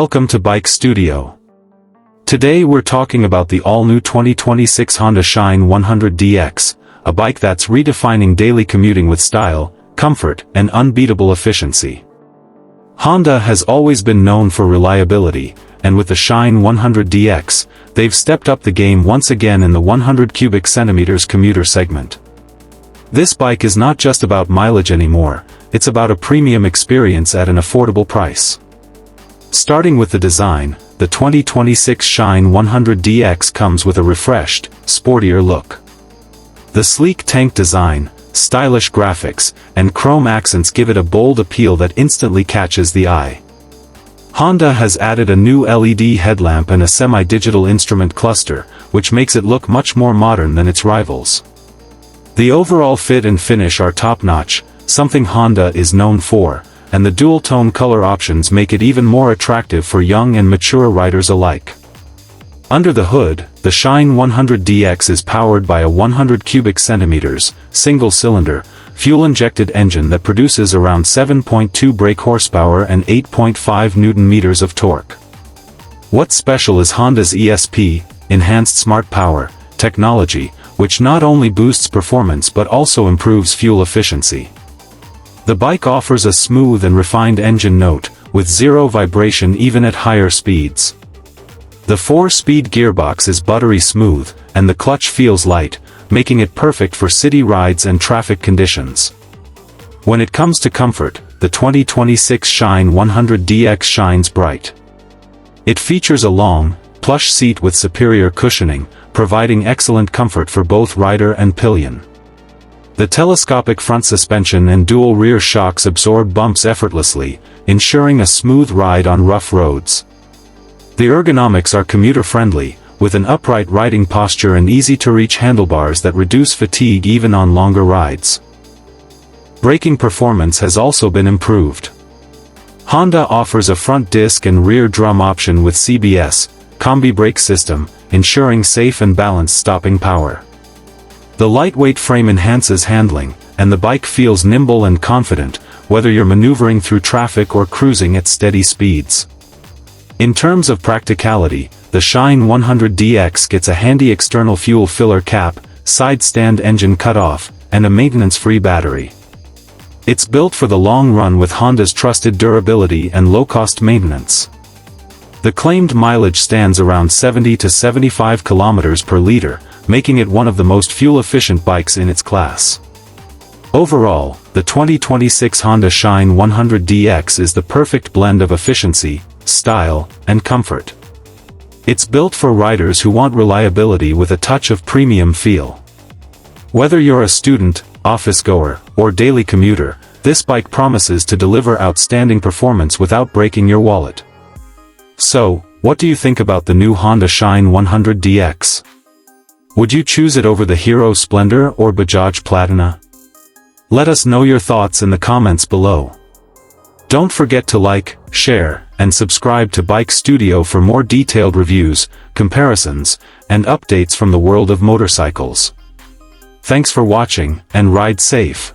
Welcome to Bike Studio. Today we're talking about the all-new 2026 Honda Shine 100DX, a bike that's redefining daily commuting with style, comfort, and unbeatable efficiency. Honda has always been known for reliability, and with the Shine 100DX, they've stepped up the game once again in the 100 cubic centimeters commuter segment. This bike is not just about mileage anymore, it's about a premium experience at an affordable price. Starting with the design, the 2026 Shine 100DX comes with a refreshed, sportier look. The sleek tank design, stylish graphics, and chrome accents give it a bold appeal that instantly catches the eye. Honda has added a new LED headlamp and a semi-digital instrument cluster, which makes it look much more modern than its rivals. The overall fit and finish are top-notch, something Honda is known for, and the dual-tone color options make it even more attractive for young and mature riders alike. Under the hood, the Shine 100DX is powered by a 100 cubic centimeters, single-cylinder, fuel-injected engine that produces around 7.2 brake horsepower and 8.5 Nm of torque. What's special is Honda's ESP, Enhanced Smart Power, technology, which not only boosts performance but also improves fuel efficiency. The bike offers a smooth and refined engine note, with zero vibration even at higher speeds. The 4-speed gearbox is buttery smooth, and the clutch feels light, making it perfect for city rides and traffic conditions. When it comes to comfort, the 2026 Shine 100DX shines bright. It features a long, plush seat with superior cushioning, providing excellent comfort for both rider and pillion. The telescopic front suspension and dual rear shocks absorb bumps effortlessly, ensuring a smooth ride on rough roads. The ergonomics are commuter-friendly, with an upright riding posture and easy-to-reach handlebars that reduce fatigue even on longer rides. Braking performance has also been improved. Honda offers a front disc and rear drum option with CBS, combi brake system, ensuring safe and balanced stopping power. The lightweight frame enhances handling, and the bike feels nimble and confident, whether you're maneuvering through traffic or cruising at steady speeds. In terms of practicality, the Shine 100DX gets a handy external fuel filler cap, side stand engine cutoff, and a maintenance-free battery. It's built for the long run with Honda's trusted durability and low-cost maintenance. The claimed mileage stands around 70 to 75 kilometers per liter, making it one of the most fuel-efficient bikes in its class. Overall, the 2026 Honda Shine 100DX is the perfect blend of efficiency, style, and comfort. It's built for riders who want reliability with a touch of premium feel. Whether you're a student, office-goer, or daily commuter, this bike promises to deliver outstanding performance without breaking your wallet. So, what do you think about the new Honda Shine 100DX? Would you choose it over the Hero Splendor or Bajaj Platina? Let us know your thoughts in the comments below. Don't forget to like, share, and subscribe to Bike Studio for more detailed reviews, comparisons, and updates from the world of motorcycles. Thanks for watching, and ride safe.